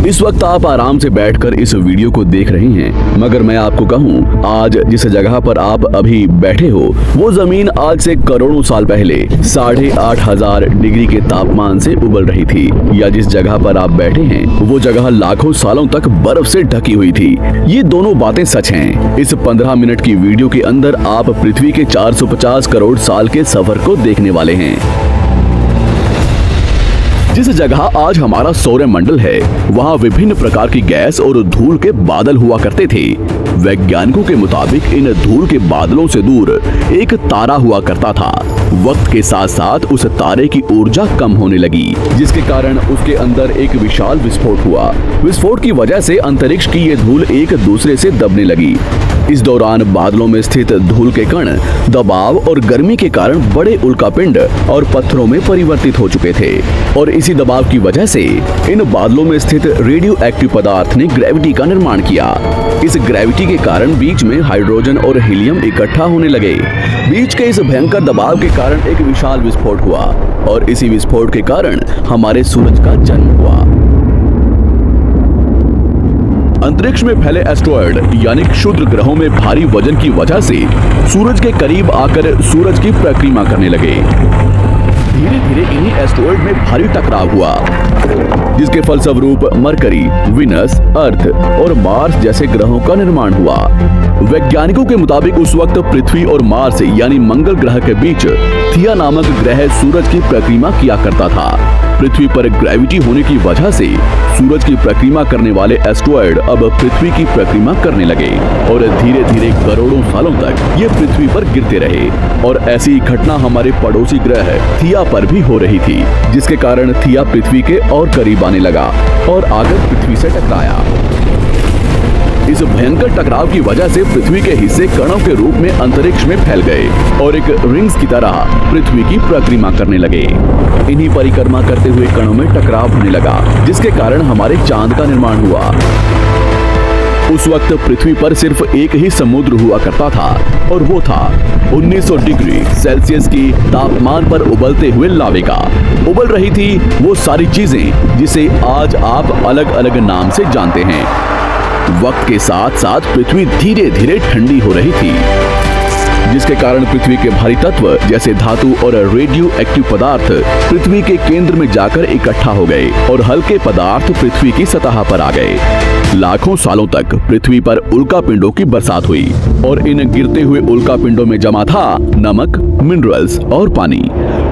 इस वक्त आप आराम से बैठकर इस वीडियो को देख रहे हैं, मगर मैं आपको कहूं, आज जिस जगह पर आप अभी बैठे हो वो जमीन आज से करोड़ों साल पहले 8,500 डिग्री के तापमान से उबल रही थी, या जिस जगह पर आप बैठे हैं वो जगह लाखों सालों तक बर्फ से ढकी हुई थी। ये दोनों बातें सच हैं। इस 15 मिनट की वीडियो के अंदर आप पृथ्वी के 450 करोड़ साल के सफर को देखने वाले हैं। जिस जगह आज हमारा सौरमंडल है, वहाँ विभिन्न प्रकार की गैस और धूल के बादल हुआ करते थे। वैज्ञानिकों के मुताबिक इन धूल के बादलों से दूर एक तारा हुआ करता था। वक्त के साथ साथ उस तारे की ऊर्जा कम होने लगी, जिसके कारण उसके अंदर एक विशाल विस्फोट हुआ। विस्फोट की वजह से अंतरिक्ष की ये धूल एक दूसरे से दबने लगी। इस दौरान बादलों में स्थित धूल के कण दबाव और गर्मी के कारण बड़े उल्कापिंड और पत्थरों में परिवर्तित हो चुके थे, और इसी दबाव की वजह से इन बादलों में स्थित रेडियो एक्टिव पदार्थ ने ग्रेविटी का निर्माण किया। इस ग्रेविटी के कारण बीच में हाइड्रोजन और हीलियम इकट्ठा होने लगे। बीच के इस भयंकर दबाव के कारण एक विशाल विस्फोट हुआ, और इसी विस्फोट के कारण हमारे सूरज का जन्म हुआ। अंतरिक्ष में फैले एस्ट्रॉयड यानी क्षुद्र ग्रहों में भारी वजन की वजह से सूरज के करीब आकर सूरज की परिक्रमा करने लगे। धीरे धीरे इन्हीं एस्ट्रॉयड में भारी टकराव हुआ, जिसके फलस्वरूप मरकरी, विनस, अर्थ और मार्स जैसे ग्रहों का निर्माण हुआ। वैज्ञानिकों के मुताबिक उस वक्त पृथ्वी और मार्स यानी मंगल ग्रह के बीच थिया नामक ग्रह सूरज की परिक्रमा किया करता था। पृथ्वी पर ग्रेविटी होने की वजह से सूरज की परिक्रमा करने वाले एस्ट्रॉयड अब पृथ्वी की परिक्रमा करने लगे, और धीरे धीरे करोड़ों सालों तक ये पृथ्वी पर गिरते रहे। और ऐसी घटना हमारे पड़ोसी ग्रह थिया पर भी हो रही थी, जिसके कारण थिया पृथ्वी के और करीब आने लगा और आकर पृथ्वी से टकराया। इस भयंकर टकराव की वजह से पृथ्वी के हिस्से कणों के रूप में अंतरिक्ष में फैल गए और एक रिंग्स की तरह पृथ्वी की परिक्रमा करने लगे। इन्हीं परिक्रमा करते हुए कणों में टकराव होने लगा, जिसके कारण हमारे चांद का निर्माण हुआ। उस वक्त पृथ्वी पर सिर्फ एक ही समुद्र हुआ करता था, और वो था 1900 डिग्री सेल्सियस की तापमान पर उबलते हुए लावे का। उबल रही थी वो सारी चीजें जिसे आज आप अलग अलग नाम से जानते हैं। वक्त के साथ साथ पृथ्वी धीरे धीरे ठंडी हो रही थी, जिसके कारण पृथ्वी के भारी तत्व जैसे धातु और रेडियो एक्टिव पदार्थ पृथ्वी के केंद्र में जाकर इकट्ठा हो गए, और हल्के पदार्थ पृथ्वी की सतह पर आ गए। लाखों सालों तक पृथ्वी पर उल्कापिंडों की बरसात हुई, और इन गिरते हुए उल्कापिंडों में जमा था नमक, मिनरल्स और पानी।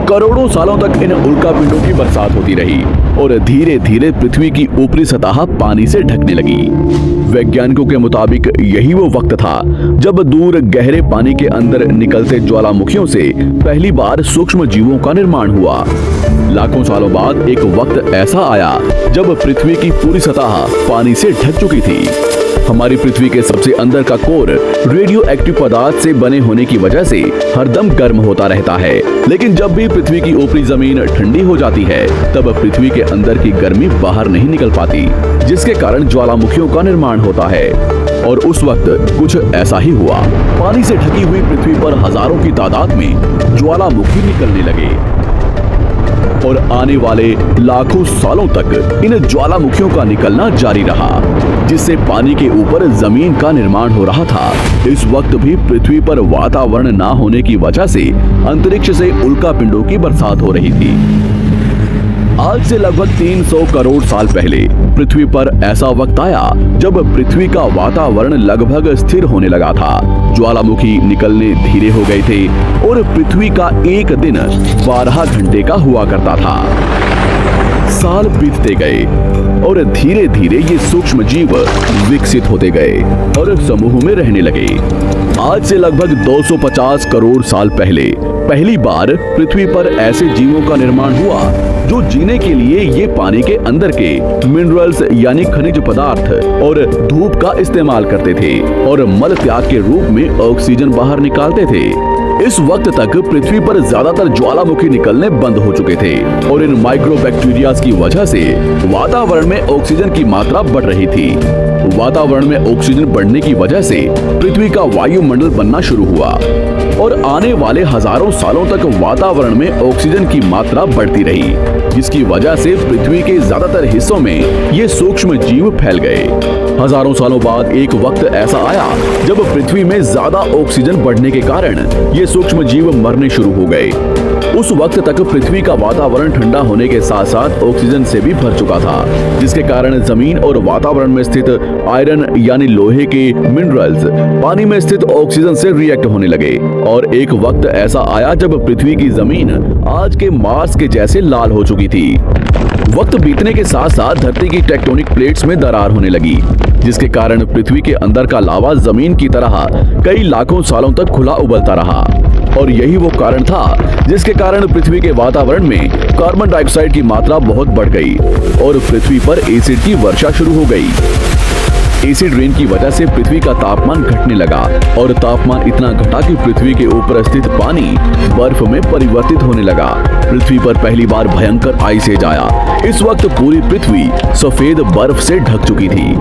करोड़ों सालों तक इन उल्कापिंडों की बरसात होती रही, और धीरे धीरे पृथ्वी की ऊपरी सतह पानी से ढकने लगी। वैज्ञानिकों के मुताबिक यही वो वक्त था जब दूर गहरे पानी के अंदर निकलते ज्वालामुखियों से पहली बार सूक्ष्म जीवों का निर्माण हुआ। लाखों सालों बाद एक वक्त ऐसा आया जब पृथ्वी की पूरी सतह पानी से ढक चुकी थी। हमारी पृथ्वी के सबसे अंदर का कोर रेडियो एक्टिव पदार्थ से बने होने की वजह से हरदम गर्म होता रहता है, लेकिन जब भी पृथ्वी की ऊपरी जमीन ठंडी हो जाती है, तब पृथ्वी के अंदर की गर्मी बाहर नहीं निकल पाती, जिसके कारण ज्वालामुखियों का निर्माण होता है। और उस वक्त कुछ ऐसा ही हुआ। पानी से ढकी हुई पृथ्वी पर हजारों की तादाद में ज्वालामुखी निकलने लगे, और आने वाले लाखों सालों तक इन ज्वालामुखियों का निकलना जारी रहा, जिससे पानी के ऊपर जमीन का निर्माण हो रहा था। इस वक्त भी पृथ्वी पर वातावरण ना होने की वजह से अंतरिक्ष से उल्कापिंडों की बरसात हो रही थी। आज से लगभग 300 करोड़ साल पहले पृथ्वी पर ऐसा वक्त आया जब पृथ्वी का वातावरण लगभग स्थिर होने लगा था। ज्वालामुखी निकलने धीरे हो गए थे, और पृथ्वी का एक दिन 12 घंटे का हुआ करता था। साल बीतते गए, और धीरे धीरे ये सूक्ष्म जीव विकसित होते गए और समूह में रहने लगे। आज से लगभग 250 करोड़ साल पहले पहली बार पृथ्वी पर ऐसे जीवों का निर्माण हुआ जो जीने के लिए ये पानी के अंदर के मिनरल्स यानी खनिज पदार्थ और धूप का इस्तेमाल करते थे, और मल त्याग के रूप में ऑक्सीजन बाहर निकालते थे। इस वक्त तक पृथ्वी पर ज्यादातर ज्वालामुखी निकलने बंद हो चुके थे, और इन माइक्रोबैक्टीरिया की वजह से वातावरण में ऑक्सीजन की मात्रा बढ़ रही थी। वातावरण में ऑक्सीजन बढ़ने की वजह से पृथ्वी का वायुमंडल बनना शुरू हुआ और आने वाले हजारों सालों तक वातावरण में ऑक्सीजन की मात्रा बढ़ती रही, जिसकी वजह से पृथ्वी के ज्यादातर हिस्सों में ये सूक्ष्म जीव फैल गए। हजारों सालों बाद एक वक्त ऐसा आया जब पृथ्वी में ज्यादा ऑक्सीजन बढ़ने के कारण ये सूक्ष्म जीव मरने शुरू हो गए। उस वक्त तक पृथ्वी का वातावरण ठंडा होने के साथ साथ ऑक्सीजन से भी भर चुका था, जिसके कारण जमीन और वातावरण में स्थित आयरन यानी लोहे के मिनरल्स पानी में स्थित ऑक्सीजन से रिएक्ट होने लगे और एक वक्त ऐसा आया जब पृथ्वी की जमीन आज के मार्स के जैसे लाल हो चुकी थी। वक्त बीतने के साथ साथ धरती की टेक्टोनिक प्लेट्स में दरार होने लगी, जिसके कारण पृथ्वी के अंदर का लावा जमीन की तरह कई लाखों सालों तक खुला उबलता रहा और यही वो कारण था जिसके कारण पृथ्वी के वातावरण में कार्बन डाइऑक्साइड की मात्रा बहुत बढ़ गई और पृथ्वी पर एसिड की वर्षा शुरू हो गई। एसिड रेन की वजह से पृथ्वी का तापमान घटने लगा और तापमान इतना घटा कि पृथ्वी के ऊपर स्थित पानी बर्फ में परिवर्तित होने लगा। पृथ्वी पर पहली बार भयंकर आइस एज आया। इस वक्त पूरी पृथ्वी सफेद बर्फ से ढक चुकी थी।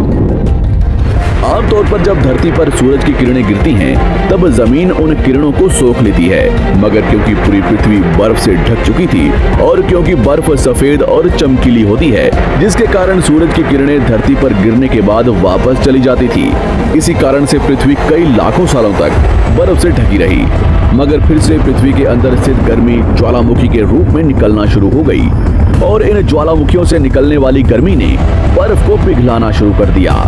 आमतौर पर जब धरती पर सूरज की किरणें गिरती हैं, तब जमीन उन किरणों को सोख लेती है, मगर क्योंकि पूरी पृथ्वी बर्फ से ढक चुकी थी और क्योंकि बर्फ सफेद और चमकीली होती है, जिसके कारण सूरज की किरणें धरती पर गिरने के बाद वापस चली जाती थी। इसी कारण से पृथ्वी कई लाखों सालों तक बर्फ से ढकी रही, मगर फिर से पृथ्वी के अंदर स्थित गर्मी ज्वालामुखी के रूप में निकलना शुरू हो गई और इन ज्वालामुखियों से निकलने वाली गर्मी ने बर्फ को पिघलाना शुरू कर दिया।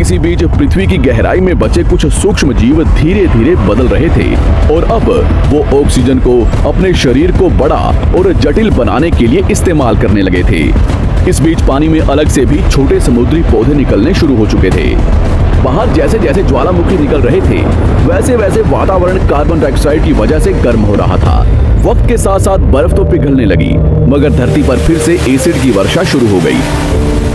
इसी बीच पृथ्वी की गहराई में बचे कुछ सूक्ष्म जीव धीरे धीरे बदल रहे थे और अब वो ऑक्सीजन को अपने शरीर को बड़ा और जटिल बनाने के लिए इस्तेमाल करने लगे थे। इस बीच पानी में अलग से भी छोटे समुद्री पौधे निकलने शुरू हो चुके थे। बाहर जैसे जैसे ज्वालामुखी निकल रहे थे, वैसे वैसे वातावरण कार्बन डाइऑक्साइड की वजह से गर्म हो रहा था। वक्त के साथ साथ बर्फ तो पिघलने लगी, मगर धरती पर फिर से एसिड की वर्षा शुरू हो गई,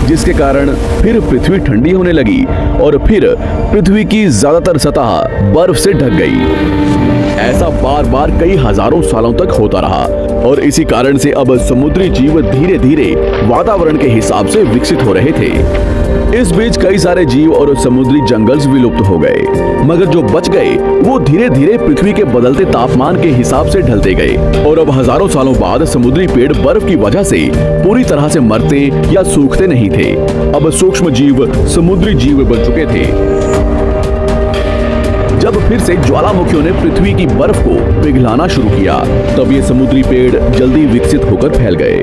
जिसके कारण फिर पृथ्वी ठंडी होने लगी और फिर पृथ्वी की ज्यादातर सतह बर्फ से ढक गई। ऐसा बार बार कई हजारों सालों तक होता रहा और इसी कारण से अब समुद्री जीव धीरे धीरे वातावरण के हिसाब से विकसित हो रहे थे। इस बीच कई सारे जीव और समुद्री जंगल्स विलुप्त हो गए, मगर जो बच गए वो धीरे धीरे पृथ्वी के बदलते तापमान के हिसाब से ढलते गए और अब हजारों सालों बाद समुद्री पेड़ बर्फ की वजह से पूरी तरह से मरते या सूखते नहीं थे। अब सूक्ष्म जीव समुद्री जीव बन चुके थे। जब फिर से ज्वालामुखियों ने पृथ्वी की बर्फ को पिघलाना शुरू किया, तब ये समुद्री पेड़ जल्दी विकसित होकर फैल गए।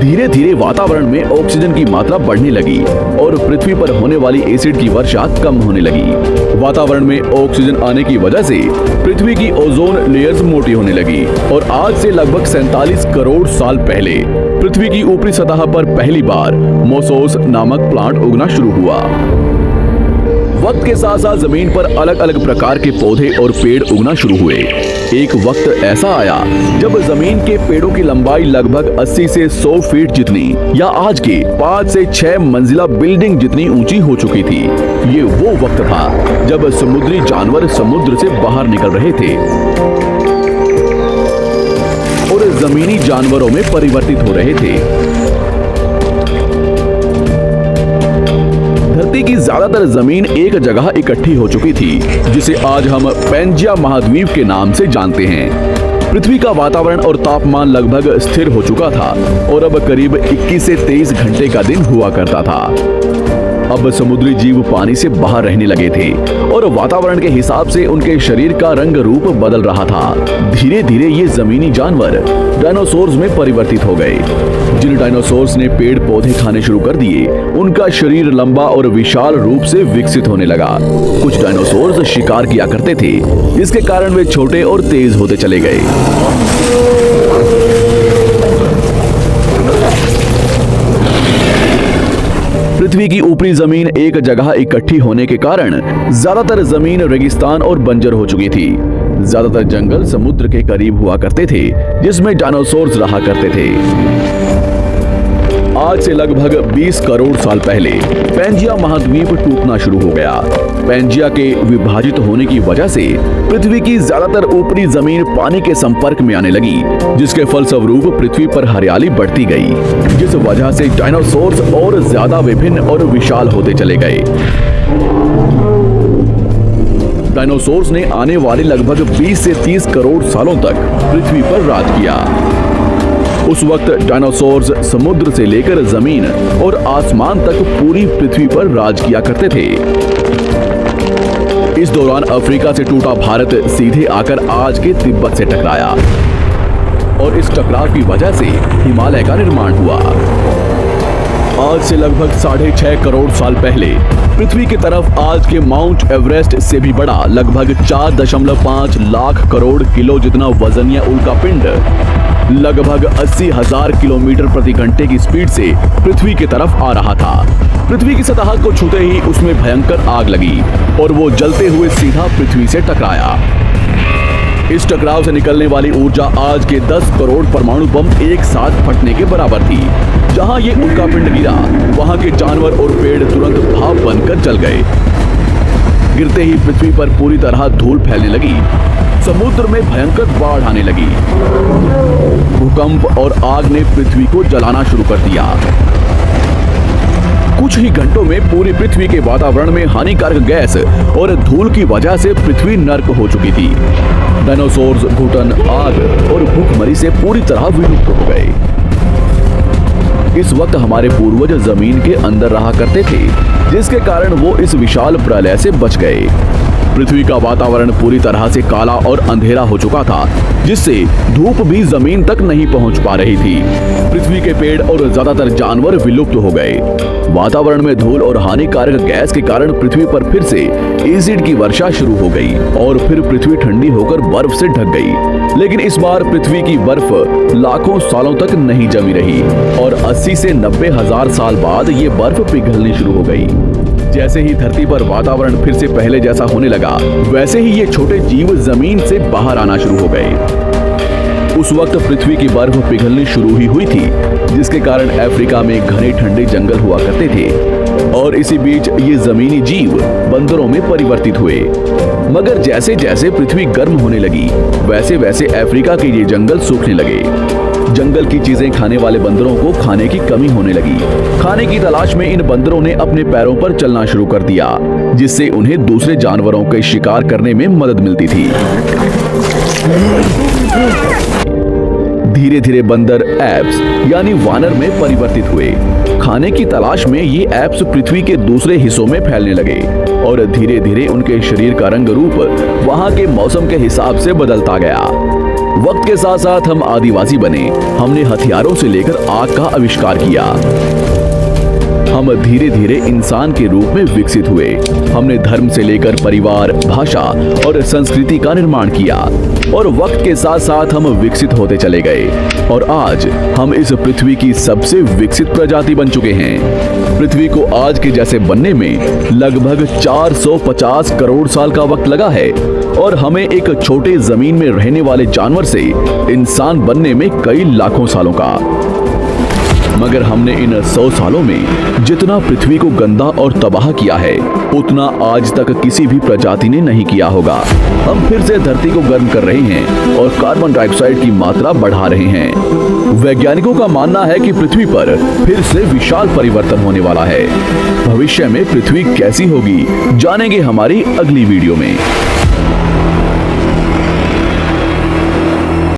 धीरे धीरे वातावरण में ऑक्सीजन की मात्रा बढ़ने लगी और पृथ्वी पर होने वाली एसिड की वर्षा कम होने लगी। वातावरण में ऑक्सीजन आने की वजह से पृथ्वी की ओजोन लेयर्स मोटी होने लगी और आज से लगभग 47 करोड़ साल पहले पृथ्वी की ऊपरी सतह पर पहली बार मोसोस नामक प्लांट उगना शुरू हुआ। वक्त के साथ साथ जमीन पर अलग अलग प्रकार के पौधे और पेड़ उगना शुरू हुए। एक वक्त ऐसा आया जब जमीन के पेड़ों की लंबाई लगभग 80 से 100 फीट जितनी या आज के 5 से 6 मंजिला बिल्डिंग जितनी ऊंची हो चुकी थी। ये वो वक्त था जब समुद्री जानवर समुद्र से बाहर निकल रहे थे और जमीनी जानवरों में परिवर्तित हो रहे थे। धरती की ज्यादातर जमीन एक जगह इकट्ठी हो चुकी थी, जिसे आज हम पैंजिया महाद्वीप के नाम से जानते हैं। पृथ्वी का वातावरण और तापमान लगभग स्थिर हो चुका था और अब करीब 21 से 23 घंटे का दिन हुआ करता था। अब समुद्री जीव पानी से बाहर रहने लगे थे और वातावरण के हिसाब से उनके शरीर का रंग रूप बदल रहा था। धीरे धीरे ये जमीनी जानवर डायनासोर्स में परिवर्तित हो गए। जिन डायनासोर्स ने पेड़ पौधे खाने शुरू कर दिए, उनका शरीर लंबा और विशाल रूप से विकसित होने लगा। कुछ डायनासोर्स शिकार किया करते थे, जिसके कारण वे छोटे और तेज होते चले गए। पृथ्वी की ऊपरी जमीन एक जगह इकट्ठी होने के कारण ज्यादातर जमीन रेगिस्तान और बंजर हो चुकी थी। ज्यादातर जंगल समुद्र के करीब हुआ करते थे, जिसमें डायनासोर्स रहा करते थे। आज से लगभग 20 करोड़ साल पहले पैंजिया महाद्वीप टूटना शुरू हो गया। पैंजिया के विभाजित होने की वजह से पृथ्वी की ज्यादातर ऊपरी जमीन पानी के संपर्क में आने लगी, जिसके फलस्वरूप पृथ्वी पर हरियाली बढ़ती गई, जिस वजह से डायनासोर्स और ज्यादा विभिन्न और विशाल होते चले गए। डायनासोर्स ने आने वाले लगभग 20 से 30 करोड़ सालों तक पृथ्वी पर राज किया। उस वक्त डायनासोर्स समुद्र से लेकर जमीन और आसमान तक पूरी पृथ्वी पर राज किया करते थे। इस दौरान अफ्रीका से टूटा भारत सीधे आकर आज के तिब्बत से टकराया और इस टकराव की वजह से हिमालय का निर्माण हुआ। आज से लगभग 6.5 करोड़ साल पहले पृथ्वी की तरफ आज के माउंट एवरेस्ट से भी बड़ा लगभग 4.5 लाख करोड़ किलो जितना वजनिया उल्कापिंड लगभग 80,000 किलोमीटर प्रति घंटे की स्पीड से पृथ्वी की तरफ आ रहा था। पृथ्वी की सतह को छूते ही उसमें भयंकर आग लगी और वो जलते हुए सीधा पृथ्वी से टकराया। इस टकराव से निकलने वाली ऊर्जा आज के 10 करोड़ परमाणु बम एक साथ फटने के बराबर थी। जहां ये उल्कापिंड गिरा, वहां के जानवर और पेड़ तुरंत भाप बनकर जल गए। गिरते ही पृथ्वी पर पूरी तरह धूल फैलने लगी। समुद्र में भयंकर बाढ़ आने लगी। भूकंप और आग ने पृथ्वी को जलाना शुरू कर दिया। कुछ ही घंटों में पूरी पृथ्वी के वातावरण में हानिकारक गैस और धूल की वजह से पृथ्वी नर्क हो चुकी थी। डायनासोर्स, घुटन, आग और भूखमरी से पूरी तरह विलुप्त हो गए। इस वक्त हमारे पूर्वज जमीन के अंदर रहा करते थे, जिसके कारण वो इस विशाल प्रलय से बच गए। पृथ्वी का वातावरण पूरी तरह से काला और अंधेरा हो चुका था, जिससे धूप भी जमीन तक नहीं पहुंच पा रही थी। पृथ्वी के पेड़ और ज्यादातर जानवर विलुप्त हो गए। वातावरण में धूल और हानिकारक गैस के कारण पृथ्वी पर फिर से एसिड की वर्षा शुरू हो गई और फिर पृथ्वी ठंडी होकर बर्फ से ढक गई। लेकिन इस बार पृथ्वी की बर्फ लाखों सालों तक नहीं जमी रही और 80 से 90 हजार साल बाद ये बर्फ पिघलनी शुरू हो गई। जैसे ही धरती पर वातावरण फिर से पहले जैसा होने लगा, वैसे ही ये छोटे जीव जमीन से बाहर आना शुरू हो गए। उस वक्त पृथ्वी की बर्फ पिघलनी शुरू ही हुई थी, जिसके कारण अफ्रीका में घने ठंडे जंगल हुआ करते थे और इसी बीच ये जमीनी जीव बंदरों में परिवर्तित हुए। मगर जैसे जैसे पृथ्वी गर्म होने लगी, वैसे वैसे अफ्रीका के ये जंगल सूखने लगे। जंगल की चीजें खाने वाले बंदरों को खाने की कमी होने लगी। खाने की तलाश में इन बंदरों ने अपने पैरों पर चलना शुरू कर दिया, जिससे उन्हें दूसरे जानवरों के शिकार करने में मदद मिलती थी। धीरे धीरे बंदर एप्स यानी वानर में परिवर्तित हुए। खाने की तलाश में ये एप्स पृथ्वी के दूसरे हिस्सों में फैलने लगे और धीरे धीरे उनके शरीर का रंग रूप वहां के मौसम के हिसाब से बदलता गया। वक्त के साथ साथ हम आदिवासी बने। हमने हथियारों से लेकर आग का आविष्कार किया। हम धीरे धीरे इंसान के रूप में विकसित हुए। हमने धर्म से लेकर परिवार, भाषा और संस्कृति का निर्माण किया और वक्त के साथ साथ हम विकसित होते चले गए और आज हम इस पृथ्वी की सबसे विकसित प्रजाति बन चुके हैं। पृथ्वी को आज के जैसे बनने में लगभग 450 करोड़ साल का वक्त लगा है और हमें एक छोटे जमीन में रहने वाले जानवर से इंसान बनने में कई लाखों सालों का। मगर हमने इन 100 सालों में जितना पृथ्वी को गंदा और तबाह किया है, उतना आज तक किसी भी प्रजाति ने नहीं किया होगा। हम फिर से धरती को गर्म कर रहे हैं और कार्बन डाइऑक्साइड की मात्रा बढ़ा रहे हैं। वैज्ञानिकों का मानना है कि पृथ्वी पर फिर से विशाल परिवर्तन होने वाला है। भविष्य में पृथ्वी कैसी होगी, जानेंगे हमारी अगली वीडियो में।